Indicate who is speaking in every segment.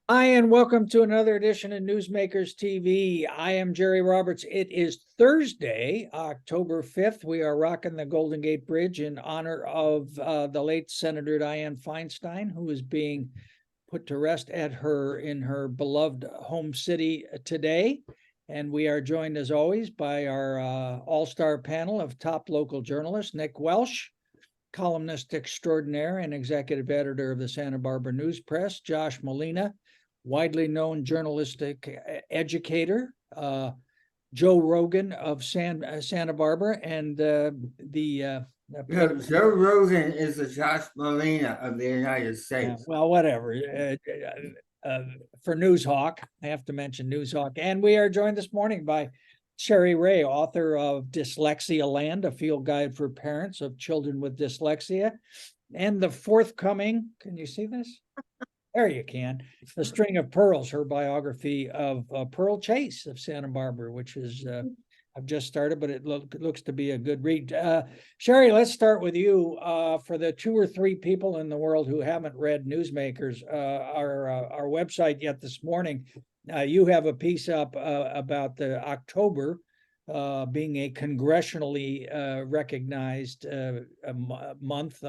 Speaker 1: Hi, and welcome to another edition of Newsmakers TV. I am Jerry Roberts. It is Thursday, October 5th. We are rocking the Golden Gate Bridge in honor of the late Senator Dianne Feinstein, who is being put to rest in her beloved home city today. And we are joined, as always, by our all-star panel of top local journalists, Nick Welsh, columnist extraordinaire and executive editor of the Santa Barbara News Press, Josh Molina, widely known journalistic educator, Joe Rogan of Santa Barbara, and
Speaker 2: Joe Rogan is the Josh Molina of the United States.
Speaker 1: well, whatever. For Newshawk, I have to mention Newshawk. And we are joined this morning by Cheri Rae, author of Dyslexia Land, a field guide for parents of children with dyslexia, and the forthcoming, can you see this? There you can. The String of Pearls, her biography of Pearl Chase of Santa Barbara, which is, I've just started, but it looks to be a good read. Cheri, let's start with you. For the 2 or 3 people in the world who haven't read Newsmakers, our website yet this morning, you have a piece up about the October being a congressionally recognized month,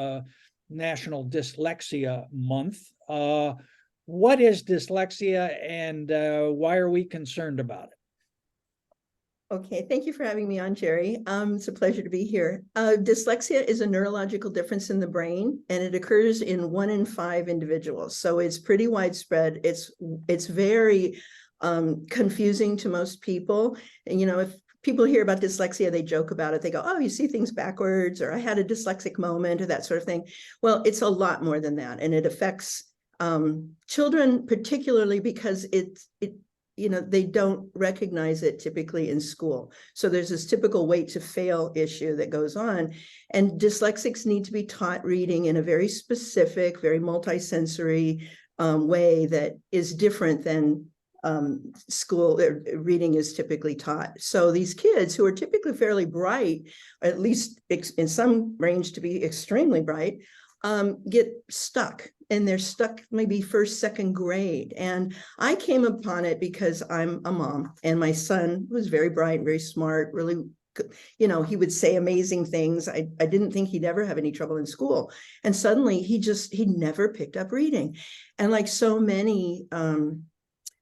Speaker 1: National Dyslexia Month. What is dyslexia, and why are we concerned about it?
Speaker 3: Okay, thank you for having me on, Jerry. It's a pleasure to be here. Dyslexia is a neurological difference in the brain, and it occurs in 1 in 5 individuals. So it's pretty widespread. It's very confusing to most people. And, if people hear about dyslexia, they joke about it. They go, oh, you see things backwards, or I had a dyslexic moment, or that sort of thing. Well, it's a lot more than that. And it affects children particularly because they don't recognize it typically in school. So there's this typical wait to fail issue that goes on. And dyslexics need to be taught reading in a very specific, very multisensory way that is different than school reading is typically taught. So these kids who are typically fairly bright, or at least in some range to be extremely bright, get stuck, and they're stuck maybe first, second grade. And I came upon it because I'm a mom, and my son was very bright, very smart, really, he would say amazing things. I didn't think he'd ever have any trouble in school. And suddenly he never picked up reading. And like so many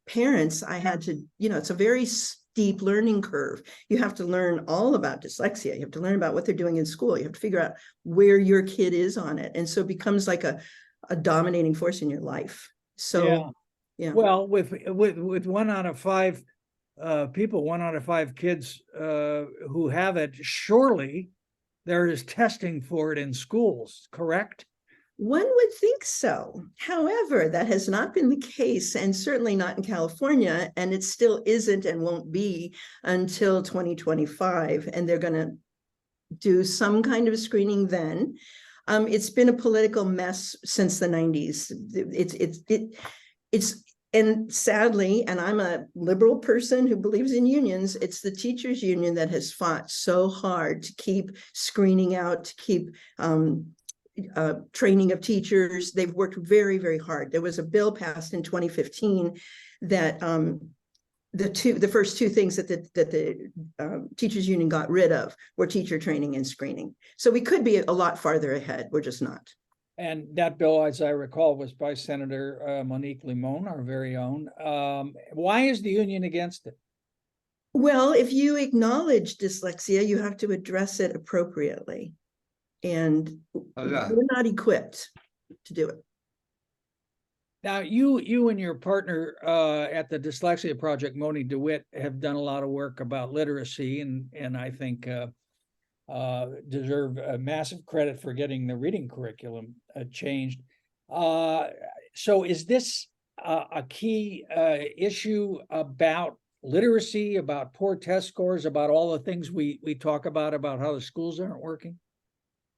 Speaker 3: parents, I had to, it's a very steep learning curve. You have to learn all about dyslexia. You have to learn about what they're doing in school. You have to figure out where your kid is on it. And so it becomes like a dominating force in your life. So, yeah.
Speaker 1: Well, with 1 out of 5 people, 1 out of 5 kids who have it, surely there is testing for it in schools, correct?
Speaker 3: One would think so. However, that has not been the case, and certainly not in California, and it still isn't and won't be until 2025. And they're going to do some kind of screening then. It's been a political mess since the 90s. And sadly, and I'm a liberal person who believes in unions, it's the teachers union that has fought so hard to keep screening out, to keep training of teachers. They've worked very, very hard. There was a bill passed in 2015 that the first 2 things that the teachers union got rid of were teacher training and screening. So we could be a lot farther ahead. We're just not.
Speaker 1: And that bill, as I recall, was by Senator Monique Limon, our very own. Why is the union against it?
Speaker 3: Well, if you acknowledge dyslexia, you have to address it appropriately. And we're not equipped to do it.
Speaker 1: Now, you and your partner at the Dyslexia Project, Moni DeWitt, have done a lot of work about literacy, and I think deserve massive credit for getting the reading curriculum changed. So is this a key issue about literacy, about poor test scores, about all the things we talk about how the schools aren't working?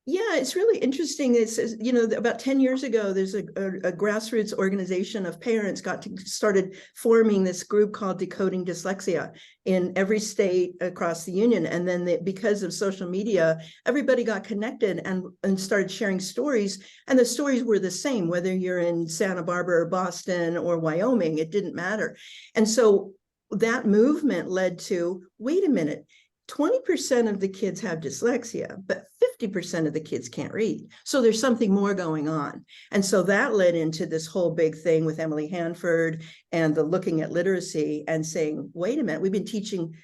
Speaker 3: Yeah, it's really interesting. It's, you know, about 10 years ago, there's a grassroots organization of parents started forming this group called Decoding Dyslexia in every state across the union. And then because of social media, everybody got connected and started sharing stories. And the stories were the same, whether you're in Santa Barbara or Boston or Wyoming, it didn't matter. And so that movement led to, wait a minute, 20% of the kids have dyslexia, but 50% of the kids can't read. So there's something more going on. And so that led into this whole big thing with Emily Hanford and the looking at literacy and saying, wait a minute, we've been teaching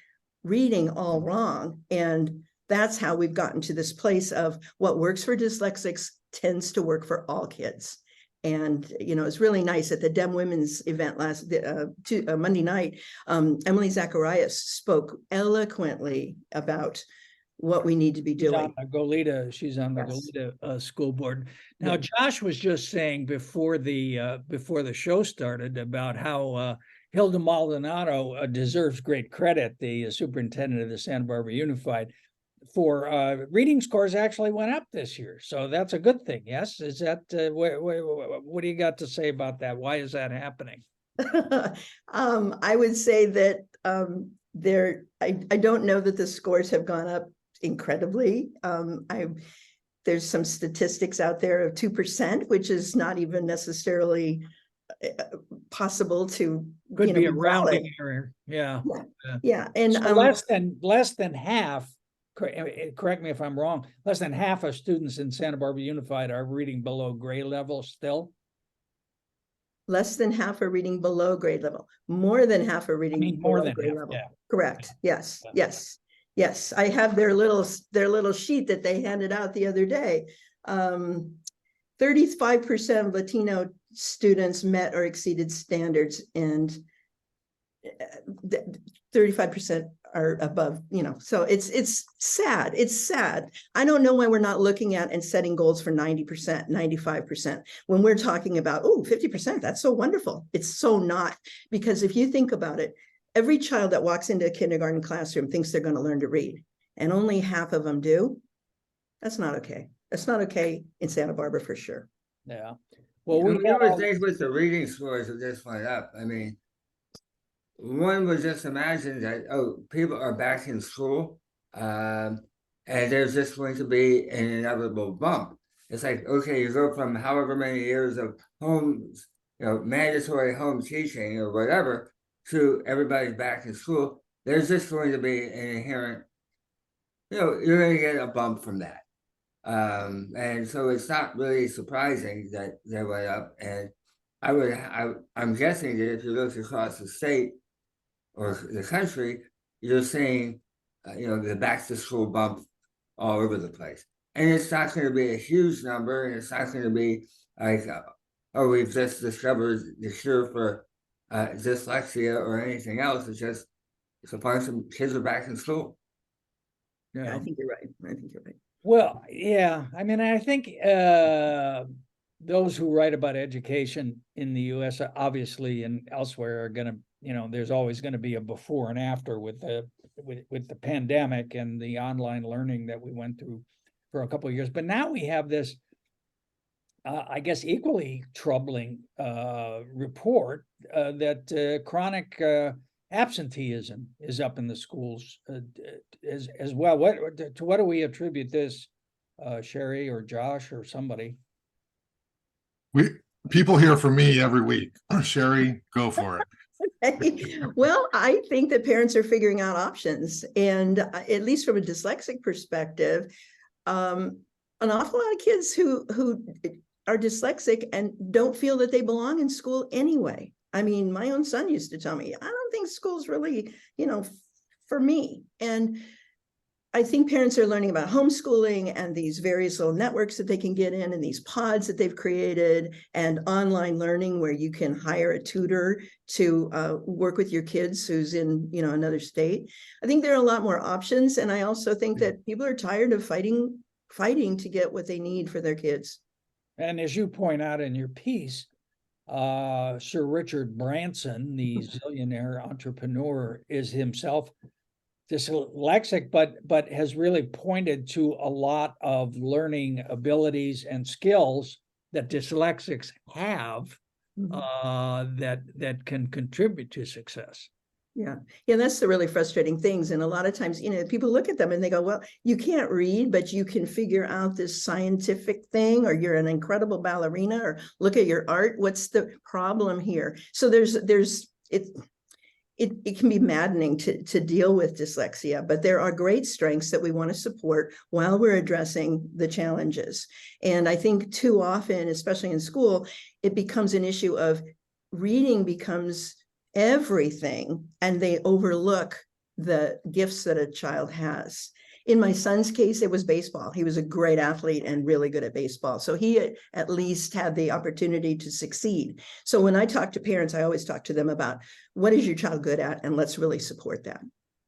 Speaker 3: reading all wrong. And that's how we've gotten to this place of what works for dyslexics tends to work for all kids. And, you know, it's really nice at the Dem Women's event last Monday night. Emily Zacharias spoke eloquently about what we need to be doing.
Speaker 1: She's on the
Speaker 3: Yes.
Speaker 1: Goleta school board. Now,
Speaker 3: Yeah.
Speaker 1: Josh was just saying before the show started about how Hilda Maldonado deserves great credit, the superintendent of the Santa Barbara Unified, for reading scores actually went up this year. So that's a good thing. Yes. Is that what do you got to say about that? Why is that happening?
Speaker 3: I would say that I don't know that the scores have gone up incredibly. There's some statistics out there of 2%, which is not even necessarily possible to
Speaker 1: Could be a
Speaker 3: valid.
Speaker 1: rounding error. Yeah.
Speaker 3: Yeah. And
Speaker 1: so less than half, correct me if I'm wrong, less than half of students in Santa Barbara Unified are reading below grade level still.
Speaker 3: Less than half are reading below grade level. More than half are reading
Speaker 1: more than
Speaker 3: grade
Speaker 1: half,
Speaker 3: level.
Speaker 1: yeah.
Speaker 3: Correct.
Speaker 1: Yeah.
Speaker 3: Yes. Yes. Yes. I have their little sheet that they handed out the other day. 35% of Latino students met or exceeded standards, and 35% are above, so it's sad. It's sad. I don't know why we're not looking at and setting goals for 90%, 95%, when we're talking about, 50%, that's so wonderful. It's so not, because if you think about it, every child that walks into a kindergarten classroom thinks they're going to learn to read, and only half of them do. That's not okay. That's not okay in Santa Barbara for sure.
Speaker 1: Yeah.
Speaker 2: Well, we would think with the reading scores that just went up, I mean, one would just imagine that, people are back in school, and there's just going to be an inevitable bump. It's like, okay, you go from however many years of home, mandatory home teaching or whatever, to everybody's back in school. There's just going to be an inherent, you're going to get a bump from that. And so it's not really surprising that they went up. And I'm guessing that if you look across the state or the country, you're seeing, the back to school bump all over the place. And it's not going to be a huge number, and it's not going to be like, we've just discovered the cure for dyslexia or anything else. It's just a bunch of kids are back in school.
Speaker 3: Yeah, I think you're right. I think you're right.
Speaker 1: Well, yeah. I mean, I think those who write about education in the U.S. obviously and elsewhere are going to, there's always going to be a before and after with the pandemic and the online learning that we went through for a couple of years. But now we have this, I guess, equally troubling report that chronic absenteeism is up in the schools as well. What do we attribute this, Cheri or Josh or somebody?
Speaker 4: People hear from me every week. Cheri, go for it.
Speaker 3: Well, I think that parents are figuring out options, and at least from a dyslexic perspective, an awful lot of kids who are dyslexic and don't feel that they belong in school anyway. I mean, my own son used to tell me, I don't think school's really, for me. And I think parents are learning about homeschooling and these various little networks that they can get in, and these pods that they've created, and online learning where you can hire a tutor to work with your kids who's in, another state. I think there are a lot more options. And I also think that people are tired of fighting to get what they need for their kids.
Speaker 1: And as you point out in your piece, Sir Richard Branson, the zillionaire entrepreneur, is himself dyslexic, but has really pointed to a lot of learning abilities and skills that dyslexics have that can contribute to success.
Speaker 3: Yeah. Yeah, that's the really frustrating things. And a lot of times, people look at them and they go, well, you can't read, but you can figure out this scientific thing, or you're an incredible ballerina, or look at your art. What's the problem here? So it can be maddening to deal with dyslexia, but there are great strengths that we want to support while we're addressing the challenges. And I think too often, especially in school, it becomes an issue of reading becomes everything, and they overlook the gifts that a child has. In my son's case, it was baseball. He was a great athlete and really good at baseball. So he at least had the opportunity to succeed. So when I talk to parents, I always talk to them about what is your child good at, and let's really support that.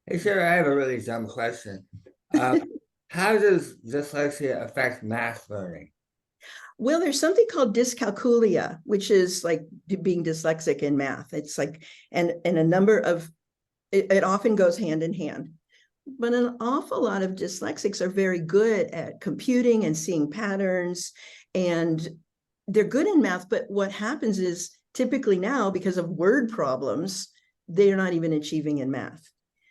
Speaker 2: Hey, Cheri, I have a really dumb question. How does dyslexia affect math learning?
Speaker 3: Well, there's something called dyscalculia, which is like being dyslexic in math. It's like, and a number of, it often goes hand in hand. But an awful lot of dyslexics are very good at computing and seeing patterns, and they're good in math. But what happens is typically now, because of word problems, they're not even achieving in math.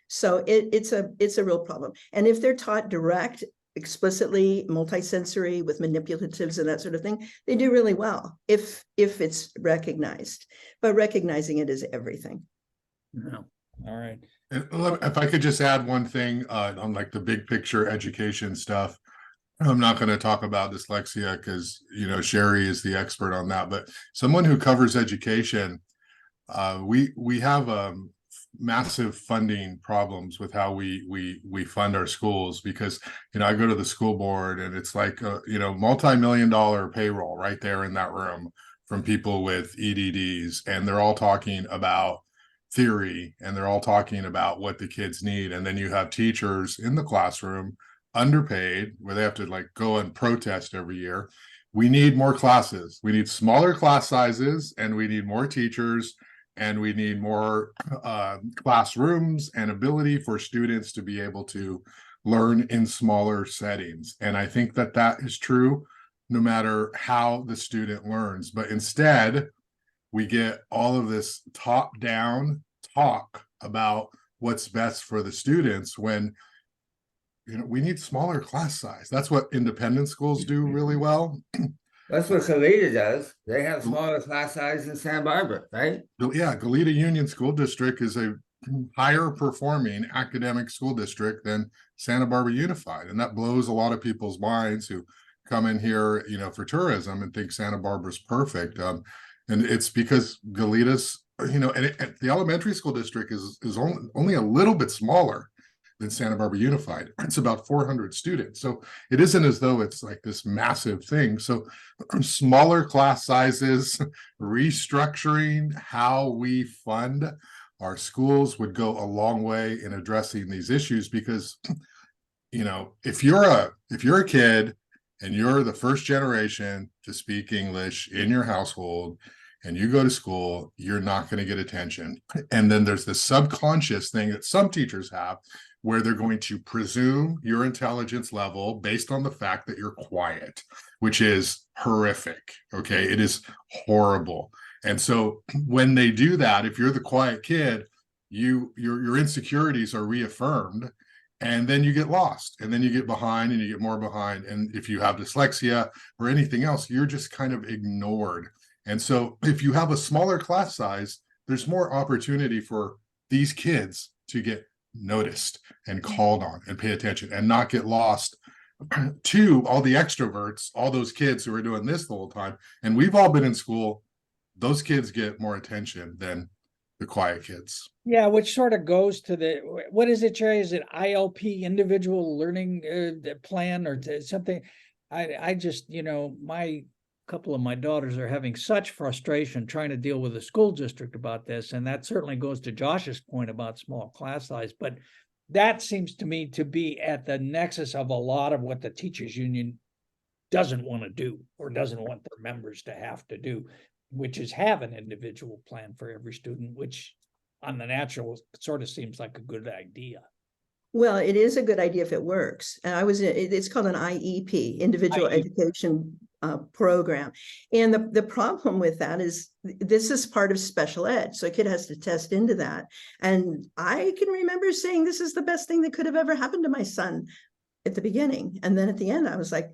Speaker 3: So it's a real problem. And if they're taught direct, explicitly, multisensory with manipulatives and that sort of thing, they do really well if it's recognized. But recognizing it is everything.
Speaker 1: No. All right.
Speaker 4: If I could just add one thing on like the big picture education stuff. I'm not going to talk about dyslexia because, Cheri is the expert on that, but someone who covers education, we have massive funding problems with how we fund our schools, because, I go to the school board and it's like, multi-million-dollar payroll right there in that room from people with EDDs, and they're all talking about theory and they're all talking about what the kids need. And then you have teachers in the classroom underpaid, where they have to like go and protest every year. We need more classes. We need smaller class sizes, and we need more teachers, and we need more classrooms and ability for students to be able to learn in smaller settings. And I think that is true no matter how the student learns. But instead, we get all of this top-down talk about what's best for the students when, we need smaller class size. That's what independent schools do really well.
Speaker 2: That's what Goleta does. They have smaller class size in Santa Barbara, right?
Speaker 4: Yeah, Goleta Union School District is a higher performing academic school district than Santa Barbara Unified. And that blows a lot of people's minds who come in here, for tourism and think Santa Barbara's perfect. And it's because Goleta's, and the elementary school district is only a little bit smaller than Santa Barbara Unified. It's about 400 students. So it isn't as though it's like this massive thing. So smaller class sizes, restructuring how we fund our schools would go a long way in addressing these issues, because, if you're a kid and you're the first generation to speak English in your household and you go to school, you're not going to get attention. And then there's this subconscious thing that some teachers have, where they're going to presume your intelligence level based on the fact that you're quiet, which is horrific. Okay. It is horrible. And so when they do that, if you're the quiet kid, your insecurities are reaffirmed, and then you get lost, and then you get behind, and you get more behind. And if you have dyslexia or anything else, you're just kind of ignored. And so if you have a smaller class size, there's more opportunity for these kids to get noticed and called on and pay attention and not get lost to all the extroverts, all those kids who are doing this the whole time. And we've all been in school. Those kids get more attention than the quiet kids.
Speaker 1: Yeah, which sort of goes to what is it, Cheri? Is it ILP, individual learning plan, or something? I just, my couple of my daughters are having such frustration trying to deal with the school district about this. And that certainly goes to Josh's point about small class size. But that seems to me to be at the nexus of a lot of what the teachers union doesn't want to do, or doesn't want their members to have to do, which is have an individual plan for every student, which on the natural sort of seems like a good idea.
Speaker 3: Well, it is a good idea if it works. And it's called an IEP, Individual
Speaker 1: IEP.
Speaker 3: Education Program. And the problem with that is this is part of special ed. So a kid has to test into that. And I can remember saying, this is the best thing that could have ever happened to my son at the beginning. And then at the end, I was like,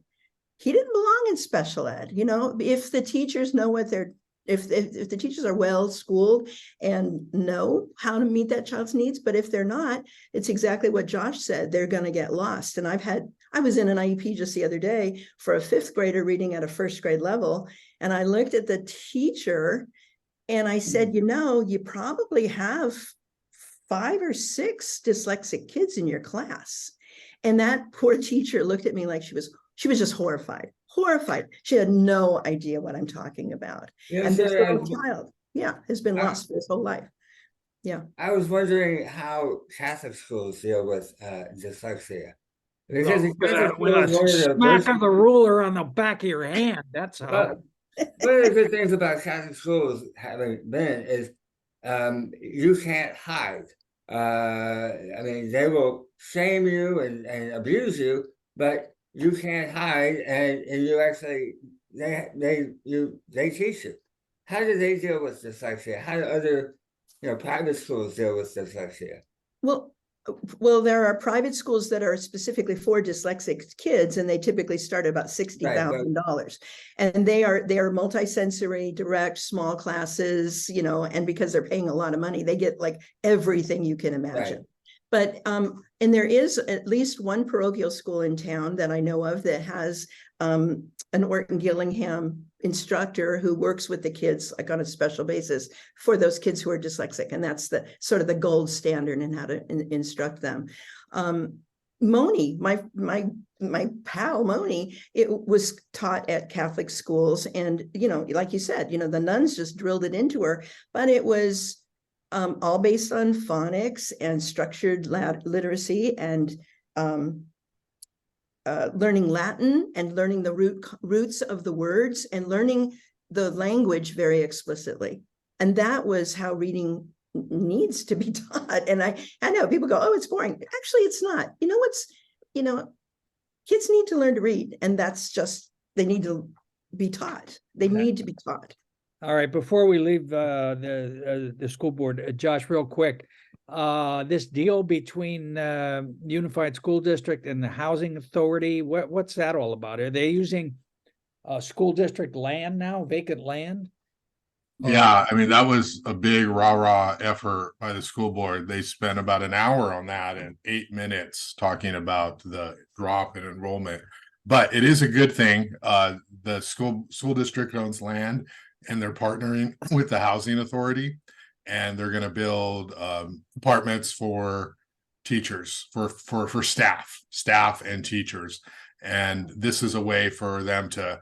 Speaker 3: he didn't belong in special ed. You know, if the teachers know what they're if the teachers are well schooled and know how to meet that child's needs, but if they're not, it's exactly what Josh said, they're going to get lost. And I was in an IEP just the other day for a 5th grader reading at a 1st grade level. And I looked at the teacher and I said, you know, you probably have 5 or 6 dyslexic kids in your class. And that poor teacher looked at me like she was just horrified. She had no idea what I'm talking about.
Speaker 2: Yeah,
Speaker 3: And this
Speaker 2: so,
Speaker 3: little child, has been lost for his whole life. Yeah.
Speaker 2: I was wondering how Catholic schools deal with dyslexia. Because the Catholic
Speaker 1: With
Speaker 2: schools, one of
Speaker 1: a
Speaker 2: the
Speaker 1: smack
Speaker 2: first-
Speaker 1: of the ruler on the back of your hand. That's how.
Speaker 2: Well, one of the good things about Catholic schools having been is you can't hide. I mean, they will shame you and abuse you, but you can't hide, and you actually they teach you. How do they deal with dyslexia? How do other private schools deal with dyslexia?
Speaker 3: Well, there are private schools that are specifically for dyslexic kids, and they typically start at about $60,000. And they are multisensory, direct, small classes, and because they're paying a lot of money, they get like everything you can imagine. Right. But and there is at least one parochial school in town that I know of that has an Orton Gillingham instructor who works with the kids like on a special basis for those kids who are dyslexic, and that's the sort of the gold standard in how to instruct them. Moni, my pal Moni, it was taught at Catholic schools, and like you said, the nuns just drilled it into her, but it was all based on phonics and structured literacy and learning Latin and learning the roots of the words and learning the language very explicitly. And that was how reading needs to be taught. And I know people go, oh, it's boring. Actually, it's not. Kids need to learn to read, and that's just, they need to be taught. They need to be taught.
Speaker 1: All right, before we leave the school board, Josh, real quick, this deal between Unified School District and the Housing Authority, what's that all about? Are they using school district land now, vacant land?
Speaker 4: Yeah, I mean, that was a big rah-rah effort by the school board. They spent about an hour on that and 8 minutes talking about the drop in enrollment. But it is a good thing. The school district owns land, and they're partnering with the housing authority, and they're going to build apartments for teachers, for staff and teachers. And this is a way for them to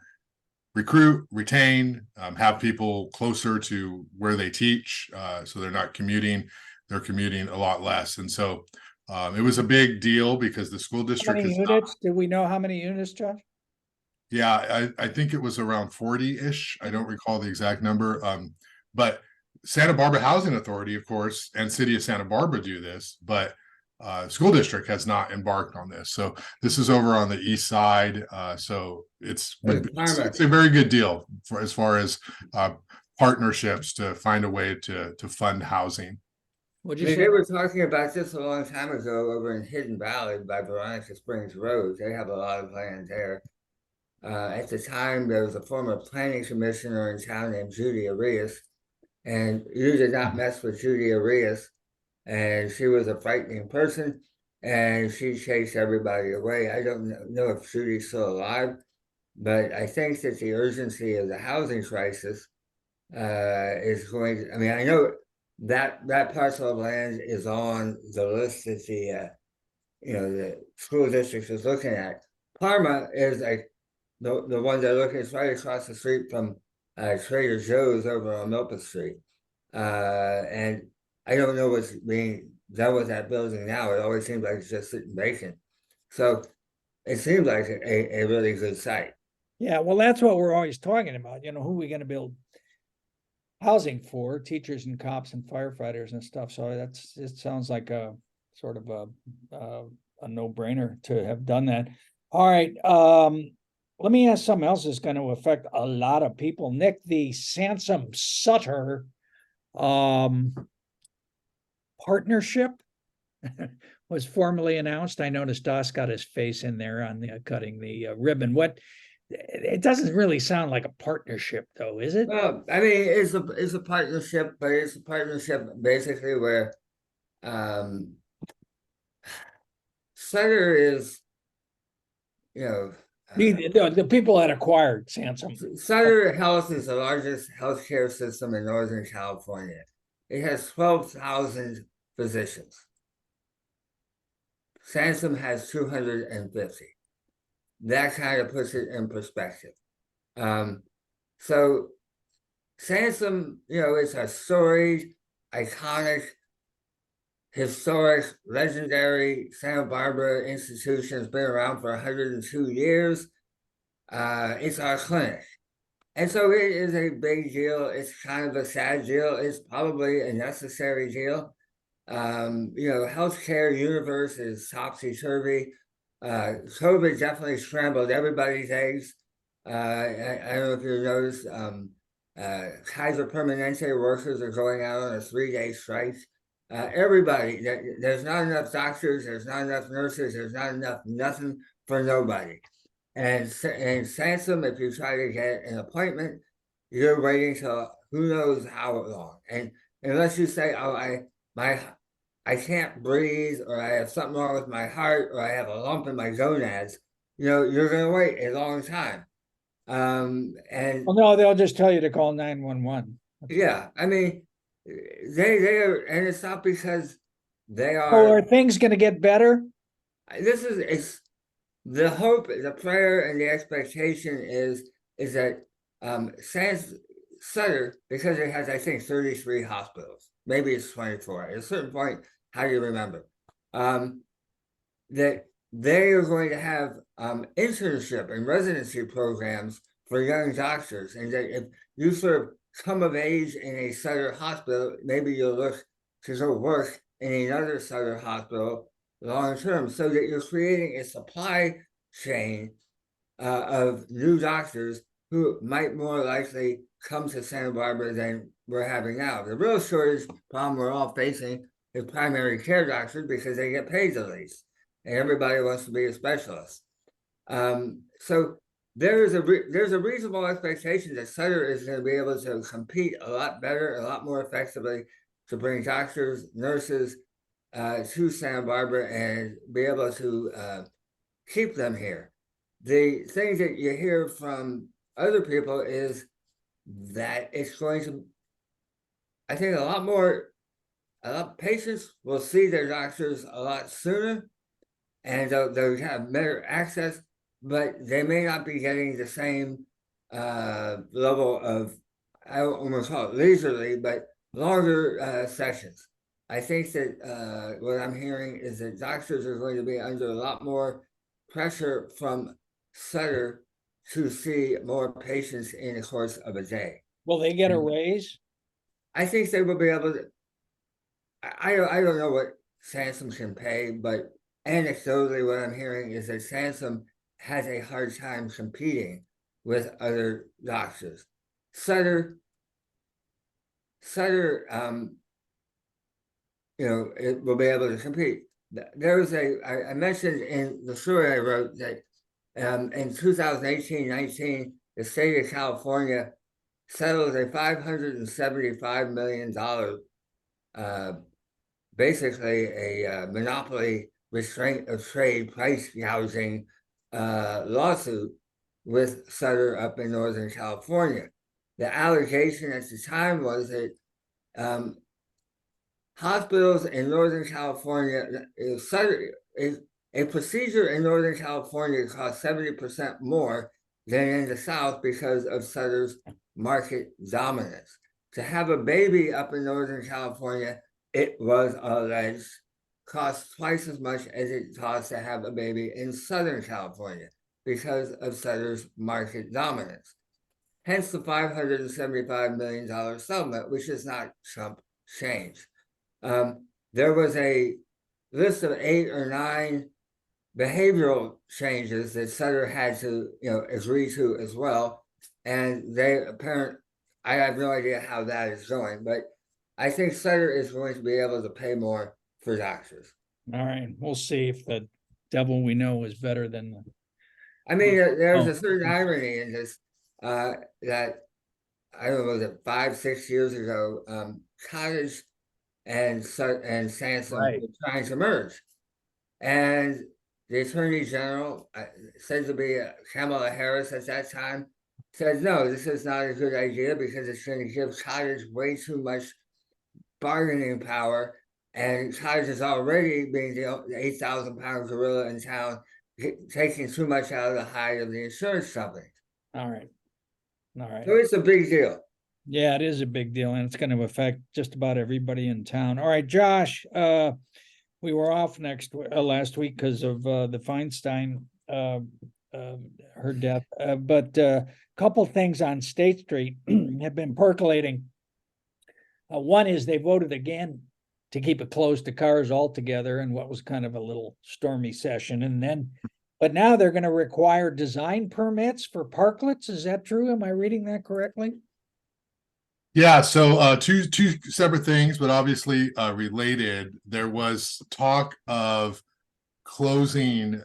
Speaker 4: recruit, retain, have people closer to where they teach, so they're not commuting. They're commuting a lot less. And so it was a big deal because the school district—
Speaker 1: How many units? Do we know how many units, Josh?
Speaker 4: Yeah, I think it was around 40-ish. I don't recall the exact number. But Santa Barbara Housing Authority, of course, and City of Santa Barbara do this, but school district has not embarked on this. So this is over on the east side. So it's a very good deal as far as partnerships to find a way to fund housing.
Speaker 1: What'd you say?
Speaker 2: They were talking about this a long time ago over in Hidden Valley by Veronica Springs Road. They have a lot of land there. At the time, there was a former planning commissioner in town named Judy Arias, and you did not mess with Judy Arias, and she was a frightening person, and she chased everybody away. I don't know if Judy's still alive, but I think that the urgency of the housing crisis is going to— I mean, I know that parcel of land is on the list that the school district is looking at. Parma is like the one they're looking at, right across the street from Trader Joe's over on Milpa Street. And I don't know what's being done with that building now. It always seems like it's just sitting vacant. So it seems like a really good site.
Speaker 1: Yeah, well, that's what we're always talking about. Who are we going to build housing for? Teachers and cops and firefighters and stuff. So it sounds like a sort of a no-brainer to have done that. All right, let me ask something else that's going to affect a lot of people. Nick, the Sansum Sutter partnership was formally announced. I noticed Doss got his face in there on the cutting the ribbon. It doesn't really sound like a partnership, though, is it?
Speaker 2: Well, I mean, it's a partnership, but it's a partnership basically where Sutter is, you know,
Speaker 1: The people that acquired Sansum.
Speaker 2: Sutter Health is the largest healthcare system in Northern California. It has 12,000 physicians. Sansum has 250. That kind of puts it in perspective. So Sansum, it's a storied, iconic, historic, legendary Santa Barbara institution. It's been around for 102 years. It's our clinic. And so it is a big deal. It's kind of a sad deal. It's probably a necessary deal. Healthcare universe is topsy-turvy. COVID definitely scrambled everybody's eggs. I don't know if you noticed, Kaiser Permanente workers are going out on a 3-day strike. Everybody, there's not enough doctors, there's not enough nurses, there's not enough nothing for nobody. And Sansum, if you try to get an appointment, you're waiting till who knows how long. And unless you say, oh, I can't breathe, or I have something wrong with my heart, or I have a lump in my gonads, you're going to wait a long time. And
Speaker 1: Well, no, they'll just tell you to call 911.
Speaker 2: yeah, I mean, they are, and it's not because they
Speaker 1: Oh,
Speaker 2: are.
Speaker 1: are things going to get better?
Speaker 2: It's the hope, the prayer, and the expectation is that Sutter, because it has, I think, 33 hospitals, maybe it's 24. At a certain point, how do you remember? That they are going to have internship and residency programs for young doctors, and that if you sort of come of age in a Sutter hospital, maybe you'll look to go work in another Sutter hospital long term, so that you're creating a supply chain of new doctors who might more likely come to Santa Barbara than we're having now. The real shortage problem we're all facing is primary care doctors, because they get paid the least, and everybody wants to be a specialist. So there's a reasonable expectation that Sutter is going to be able to compete a lot better, a lot more effectively, to bring doctors, nurses to Santa Barbara and be able to keep them here. The thing that you hear from other people is that it's going to, I think, a lot patients will see their doctors a lot sooner, and they'll have better access, but they may not be getting the same level of, I almost call it leisurely, but longer sessions. I think that what I'm hearing is that doctors are going to be under a lot more pressure from Sutter to see more patients in the course of a day.
Speaker 1: Will they get a raise?
Speaker 2: I think they will be able to. I don't know what Sansum can pay, but anecdotally, what I'm hearing is that Sansum has a hard time competing with other doctors. Sutter, it will be able to compete. There was I mentioned in the story I wrote that in 2018-19, the state of California settled a $575 million, basically a monopoly restraint of trade price gouging lawsuit with Sutter up in Northern California. The allegation at the time was that hospitals in Northern California, a procedure in Northern California costs 70% more than in the South because of Sutter's market dominance. To have a baby up in Northern California, it was alleged, costs twice as much as it costs to have a baby in Southern California because of Sutter's market dominance. Hence the $575 million settlement, which is not chump change. There was a list of 8 or 9 behavioral changes that Sutter had to, agree to as well. And I have no idea how that is going, but I think Sutter is going to be able to pay more for doctors.
Speaker 1: All right, we'll see if the devil we know is better than the.
Speaker 2: I mean, there's
Speaker 1: Oh.
Speaker 2: a certain irony in this, that I don't know, was it 5-6 years ago, Cottage and Sansum
Speaker 1: Right.
Speaker 2: were trying to merge. And the Attorney General, said to be Kamala Harris at that time, said, no, this is not a good idea because it's going to give Cottage way too much bargaining power. And Cottage is already being the 8,000-pound gorilla in town, taking too much out of the hide of the insurance company.
Speaker 1: All right. All right.
Speaker 2: So it's a big deal.
Speaker 1: Yeah, it is a big deal, and it's going to affect just about everybody in town. All right, Josh, we were off last week because of the Feinstein, her death. But a couple things on State Street have been percolating. One is they voted again to keep it closed to cars altogether in what was kind of a little stormy session. But now they're going to require design permits for parklets. Is that true? Am I reading that correctly?
Speaker 4: Yeah, so two separate things, but obviously related. There was talk of closing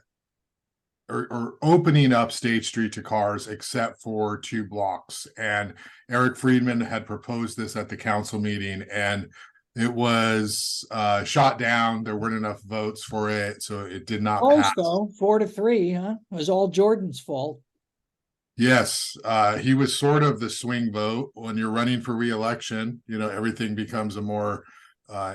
Speaker 4: or opening up State Street to cars except for 2 blocks. And Eric Friedman had proposed this at the council meeting, and it was shot down. There weren't enough votes for it, so it did not
Speaker 1: Close
Speaker 4: pass.
Speaker 1: though, 4-3, huh? It was all Jordan's fault.
Speaker 4: Yes, he was sort of the swing vote. When you're running for re-election, everything becomes a more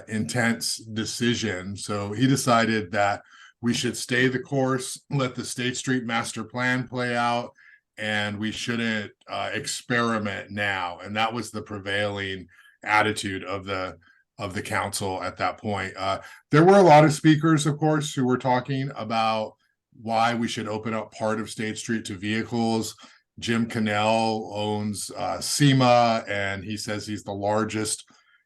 Speaker 4: intense decision. So he decided that we should stay the course, let the State Street master plan play out, and we shouldn't experiment now. And that was the prevailing attitude of the council at that point. There were a lot of speakers, of course, who were talking about why we should open up part of State Street to vehicles. Jim Cannell owns SEMA, and he says he's the largest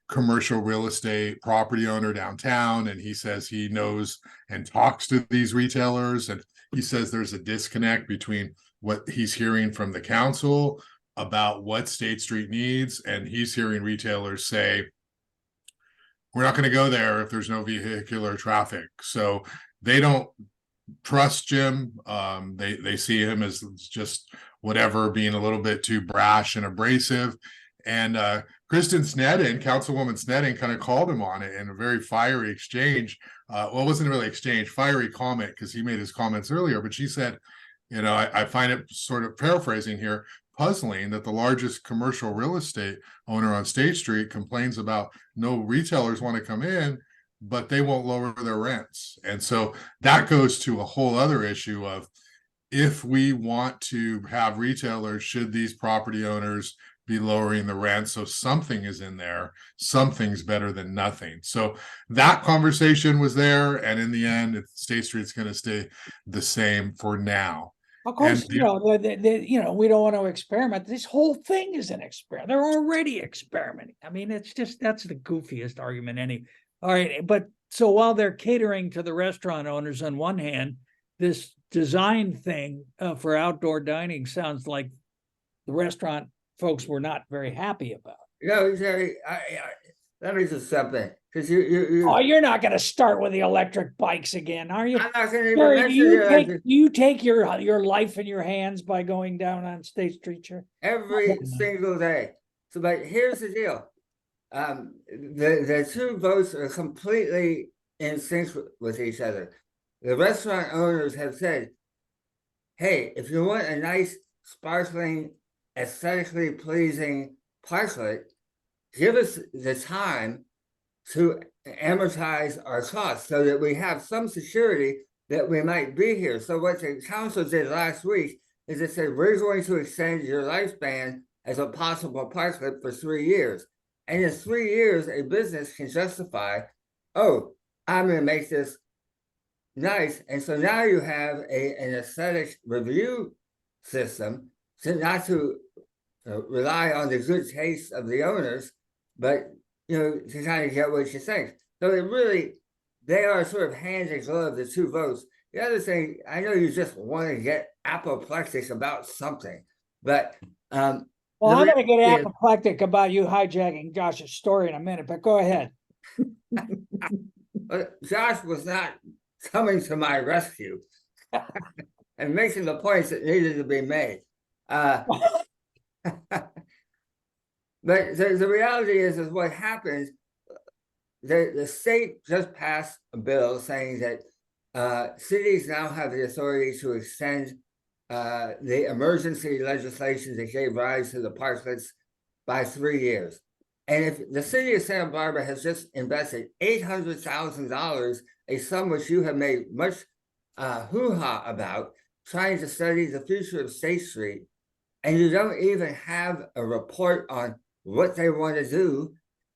Speaker 4: commercial real estate property owner downtown. And he says he knows and talks to these retailers. And he says there's a disconnect between what he's hearing from the council about what State Street needs. And he's hearing retailers say, we're not going to go there if there's no vehicular traffic. So they don't trust Jim. They see him as just whatever, being a little bit too brash and abrasive. And Kristen Sneddon, Councilwoman Sneddon, kind of called him on it in a very fiery exchange. Well, it wasn't really exchange, fiery comment, because he made his comments earlier. But she said, I find it, sort of paraphrasing here, puzzling that the largest commercial real estate owner on State Street complains about no retailers want to come in, but they won't lower their rents. And so that goes to a whole other issue of, if we want to have retailers, should these property owners be lowering the rent? So something is in there. Something's better than nothing. So that conversation was there. And in the end, State Street's going to stay the same for now.
Speaker 1: Of course, we don't want to experiment. This whole thing is an experiment. They're already experimenting. I mean, that's the goofiest argument all right, but so while they're catering to the restaurant owners on one hand, this design thing for outdoor dining sounds like the restaurant folks were not very happy about.
Speaker 2: Jerry, let me just step in, because you're
Speaker 1: not going to start with the electric bikes again, are you?
Speaker 2: I'm not going to even
Speaker 1: Jerry,
Speaker 2: mention
Speaker 1: you take your life in your hands by going down on State Street, Chair?
Speaker 2: every single day. So, but here's the deal. The 2 votes are completely in sync with each other. The restaurant owners have said, hey, if you want a nice, sparkling, aesthetically pleasing parklet, give us the time to amortize our costs so that we have some security that we might be here. So what the council did last week is it said, we're going to extend your lifespan as a possible parklet for 3 years. And in 3 years, a business can justify, oh, I'm going to make this nice. And so now you have an aesthetic review system, to not to rely on the good taste of the owners, but to kind of get what you think. So it really, they are sort of hand in glove, the two votes. The other thing, I know you just want to get apoplectic about something, but
Speaker 1: Well,
Speaker 2: the
Speaker 1: I'm gonna get
Speaker 2: reality is-
Speaker 1: apoplectic about you hijacking Josh's story in a minute, but go ahead.
Speaker 2: Josh was not coming to my rescue and making the points that needed to be made. But the reality is what happens. The state just passed a bill saying that cities now have the authority to extend the emergency legislation that gave rise to the parklets by 3 years. And if the city of Santa Barbara has just invested $800,000, a sum which you have made much hoo-ha about, trying to study the future of State Street, and you don't even have a report on what they want to do,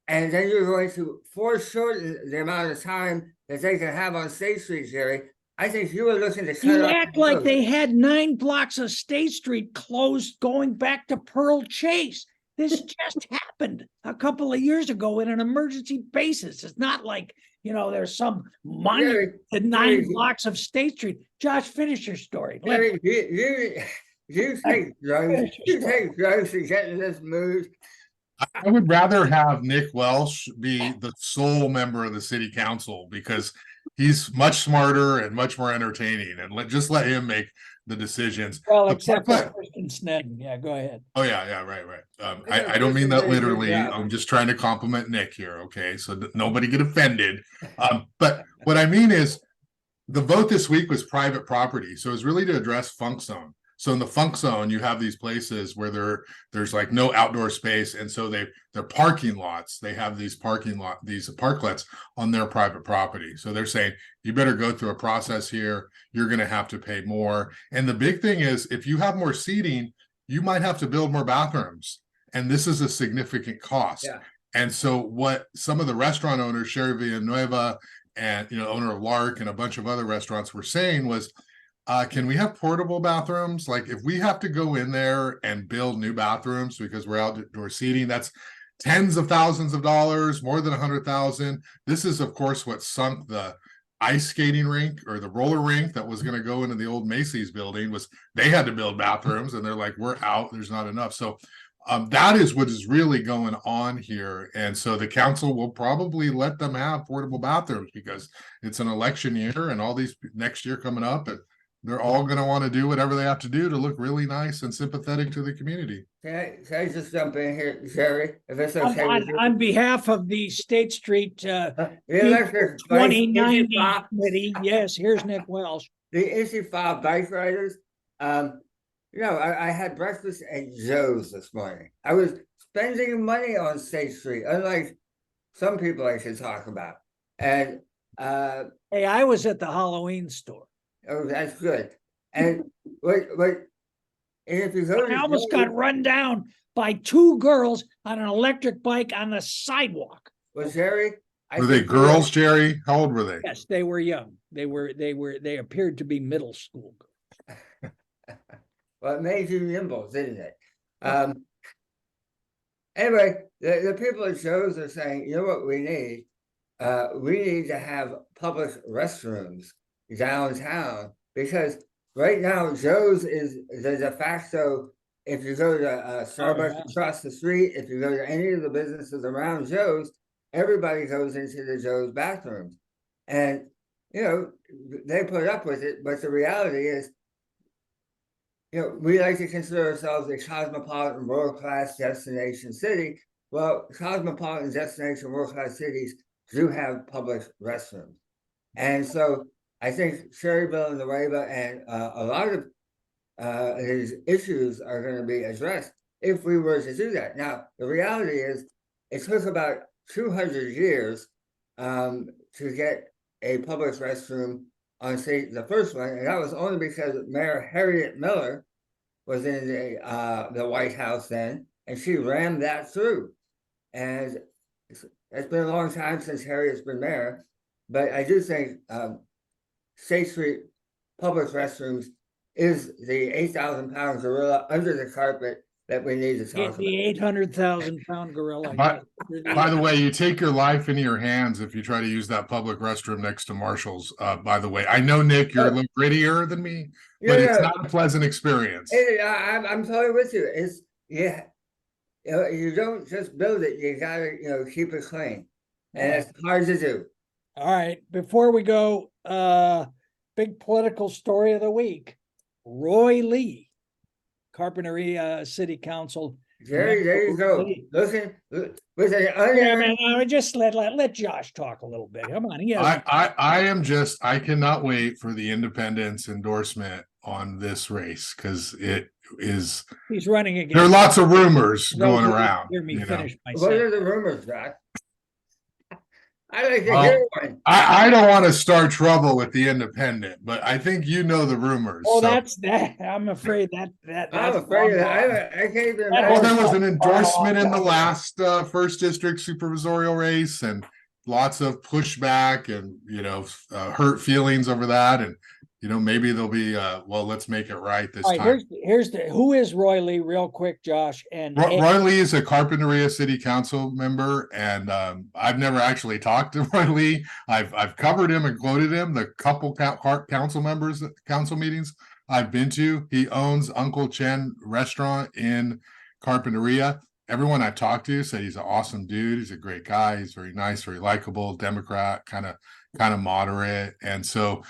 Speaker 2: and then you're going to foreshorten the amount of time that they can have on State Street, Jerry. I think you were looking to cut
Speaker 1: You
Speaker 2: off
Speaker 1: act
Speaker 2: the
Speaker 1: like
Speaker 2: road.
Speaker 1: they had 9 blocks of State Street closed going back to Pearl Chase. This just happened a couple of years ago in an emergency basis. It's not like, there's some monument to 9 blocks of State Street. Josh, finish your story.
Speaker 2: Jerry, you take drugs.
Speaker 1: Finish your
Speaker 2: You take drugs to get in this mood.
Speaker 4: I would rather have Nick Welsh be the sole member of the city council because he's much smarter and much more entertaining, and just let him make the decisions.
Speaker 1: Well,
Speaker 4: The
Speaker 1: except for
Speaker 4: parklet-
Speaker 1: Kristen Snedden. Yeah, go ahead.
Speaker 4: Oh yeah, right.
Speaker 2: I know
Speaker 4: I don't mean
Speaker 2: Kristen
Speaker 4: that
Speaker 2: did a good
Speaker 4: literally.
Speaker 2: job.
Speaker 4: I'm just trying to compliment Nick here, okay? So nobody get offended. But what I mean is, the vote this week was private property, so it's really to address funk zone. So in the funk zone, you have these places where there's like no outdoor space, and so they're parking lots. They have these parklets on their private property. So they're saying you better go through a process here. You're going to have to pay more. And the big thing is, if you have more seating, you might have to build more bathrooms, and this is a significant cost.
Speaker 2: Yeah.
Speaker 4: And so what some of the restaurant owners, Sherry Villanueva, and owner of Lark and a bunch of other restaurants were saying was, can we have portable bathrooms? Like if we have to go in there and build new bathrooms because we're outdoor seating, that's tens of thousands of dollars, more than 100,000. This is of course what sunk the ice skating rink or the roller rink that was going to go into the old Macy's building. Was they had to build bathrooms, and they're like, we're out, there's not enough. So that is what is really going on here. And so the council will probably let them have portable bathrooms because it's an election year and all these next year coming up, and they're all going to want to do whatever they have to do to look really nice and sympathetic to the community.
Speaker 2: Can I just jump in here, Jerry, if it's okay with you?
Speaker 1: On behalf of the State Street
Speaker 2: The electric bike
Speaker 1: 2090
Speaker 2: issue file-
Speaker 1: committee, yes, here's Nick Welsh.
Speaker 2: the issue file bike riders. I had breakfast at Joe's this morning. I was spending money on State Street, unlike some people I should talk about. And
Speaker 1: Hey, I was at the Halloween store.
Speaker 2: oh, that's good. And what and if you go to
Speaker 1: I almost
Speaker 2: Joe's-
Speaker 1: got run down by 2 girls on an electric bike on the sidewalk.
Speaker 2: well, Jerry, I
Speaker 4: Were they
Speaker 2: think
Speaker 4: girls, Jerry? How old were they?
Speaker 1: Yes, they were young. They appeared to be middle school.
Speaker 2: Well, it made you nimble, didn't it? Anyway, the people at Joe's are saying, you know what we need? We need to have public restrooms downtown because right now Joe's is the de facto. If you go to Starbucks
Speaker 1: yeah.
Speaker 2: across the street, if you go to any of the businesses around Joe's, everybody goes into the Joe's bathrooms, and they put up with it. But the reality is, we like to consider ourselves a cosmopolitan world-class destination city. Well, cosmopolitan destination world-class cities do have public restrooms. And so I think Cheri Villanueva and a lot of these issues are going to be addressed if we were to do that. Now, the reality is it took about 200 years to get a public restroom on state, the first one, and that was only because Mayor Harriet Miller was in the White House then, and she rammed that through. And it's been a long time since Harriet's been mayor, but I do think State Street public restrooms is the 8,000-pound gorilla under the carpet that we need to talk about.
Speaker 1: The 800,000-pound gorilla.
Speaker 4: By the way, you take your life into your hands if you try to use that public restroom next to Marshall's. By the way, I know, Nick, you're a little grittier than me, but it's not a pleasant experience.
Speaker 2: I'm totally with you. It's you don't just build it, you gotta keep it clean. And it's hard to do.
Speaker 1: All right, before we go, big political story of the week. Roy Lee, Carpinteria City Council.
Speaker 2: Jerry, there you go. Listen, with an
Speaker 1: Just let Josh talk a little bit. Come on,
Speaker 4: I cannot wait for the independence endorsement on this race because he's
Speaker 1: running again.
Speaker 4: There are lots of rumors going around.
Speaker 1: Hear me finish my
Speaker 2: What are the rumors, Jack? I like to hear one.
Speaker 4: I don't want to start trouble with the independent, but I think you know the rumors.
Speaker 1: Oh, so. That's that. I'm afraid that.
Speaker 2: I'm afraid of that. I can't even imagine.
Speaker 4: Well, there was an endorsement in the last first district supervisorial race, and lots of pushback and hurt feelings over that, and maybe there'll be let's make it right this time.
Speaker 1: Here's who is Roy Lee, real quick, Josh. And
Speaker 4: Roy Lee is a Carpinteria City Council member, and I've never actually talked to Roy Lee. I've covered him and quoted him. The couple council meetings I've been to. He owns Uncle Chen restaurant in Carpinteria. Everyone I've talked to said he's an awesome dude. He's a great guy. He's very nice, very likable, Democrat, kind of moderate, and so.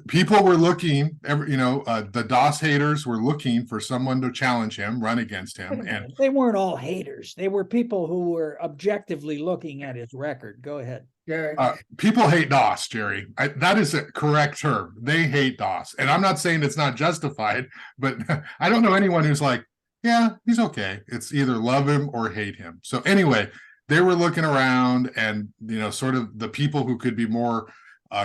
Speaker 4: People were looking, the DOS haters were looking for someone to challenge him, run against him. And
Speaker 1: they weren't all haters. They were people who were objectively looking at his record. Go ahead.
Speaker 4: People hate DOS, Jerry. That is a correct term. They hate DOS. And I'm not saying it's not justified, but I don't know anyone who's like, yeah, he's okay. It's either love him or hate him. So anyway, they were looking around and, sort of the people who could be more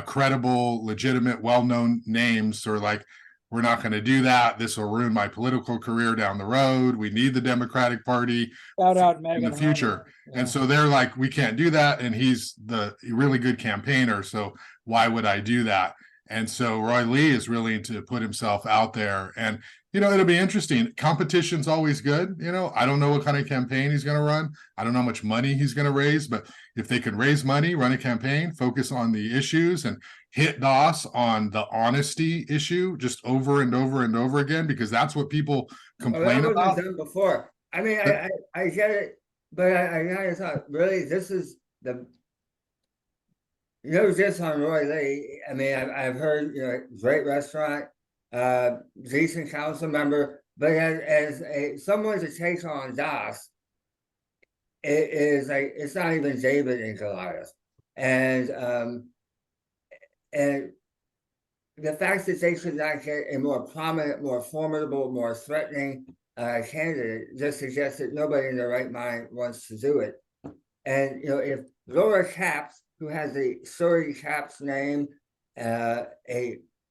Speaker 4: credible, legitimate, well-known names are like, we're not going to do that. This will ruin my political career down the road. We need the Democratic Party in the future. Yeah. And so they're like, we can't do that. And he's the really good campaigner. So why would I do that? And so Roy Lee is willing to put himself out there. And, it'll be interesting. Competition's always good. I don't know what kind of campaign he's going to run. I don't know how much money he's going to raise, but if they can raise money, run a campaign, focus on the issues and hit DOS on the honesty issue just over and over and over again, because that's what people complain about.
Speaker 2: Done before. I mean, I get it, but I kind of thought, really, this is just on Roy Lee. I mean, I've heard, great restaurant, decent council member, but as someone to take on DOS, it is like it's not even David and Goliath, and the fact that they could not get a more prominent, more formidable, more threatening candidate just suggests that nobody in their right mind wants to do it. And if Laura Capps, who has the Surrey Capps name, a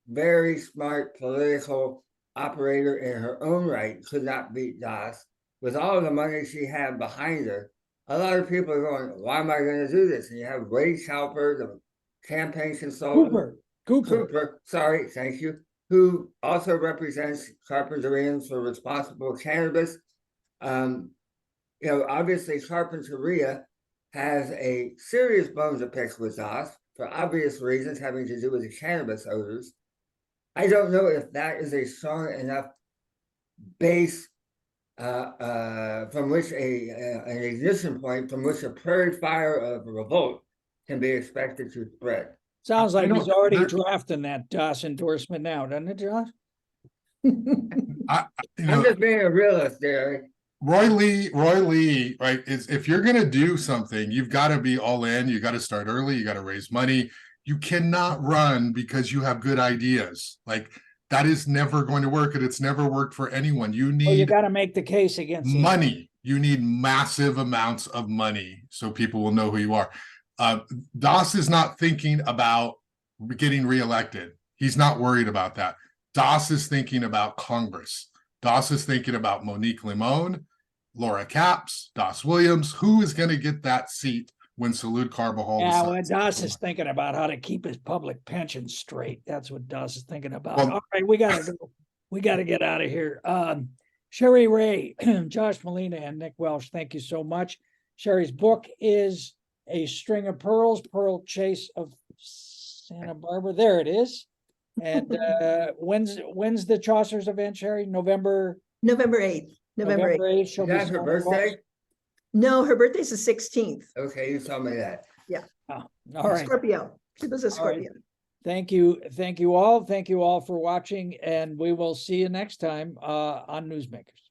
Speaker 2: very smart political operator in her own right, could not beat DOS with all the money she had behind her. A lot of people are going, why am I going to do this? And you have Wade Cowper, the campaign consultant. Cooper, sorry, thank you, who also represents Carpinterians for Responsible Cannabis. Obviously Carpinteria has a serious bone to pick with DOS for obvious reasons having to do with the cannabis odors. I don't know if that is a strong enough base from which an ignition point from which a prairie fire of revolt can be expected to spread.
Speaker 1: Sounds like he's already drafting that DOS endorsement now, doesn't it, Josh?
Speaker 2: I'm just being a realist there.
Speaker 4: Roy Lee, right? If you're going to do something, you've got to be all in. You got to start early. You got to raise money. You cannot run because you have good ideas. Like that is never going to work, and it's never worked for anyone. You
Speaker 1: got to make the case against
Speaker 4: money. You need massive amounts of money so people will know who you are. DOS is not thinking about getting reelected. He's not worried about that. DOS is thinking about Congress. DOS is thinking about Monique Limon, Laura Capps, DOS Williams. Who is going to get that seat when Salud Carbajal?
Speaker 1: Yeah, well, DOS is thinking about how to keep his public pension straight. That's what DOS is thinking about. All right, we got to get out of here. Cheri Rae, Josh Molina, and Nick Welsh, thank you so much. Cheri's book is A String of Pearls, Pearl Chase of Santa Barbara. There it is. And when's the Chaucer's event, Cheri? November
Speaker 3: November 8th. November 8th.
Speaker 1: 8th. She'll
Speaker 2: Is
Speaker 1: be
Speaker 2: that her
Speaker 1: Santa Claus.
Speaker 2: birthday?
Speaker 3: No, her birthday's the 16th.
Speaker 2: Okay, you told me that.
Speaker 1: Oh, all right.
Speaker 3: Scorpio. She was a
Speaker 1: All right.
Speaker 3: Scorpio.
Speaker 1: Thank you. Thank you all. Thank you all for watching, and we will see you next time on Newsmakers.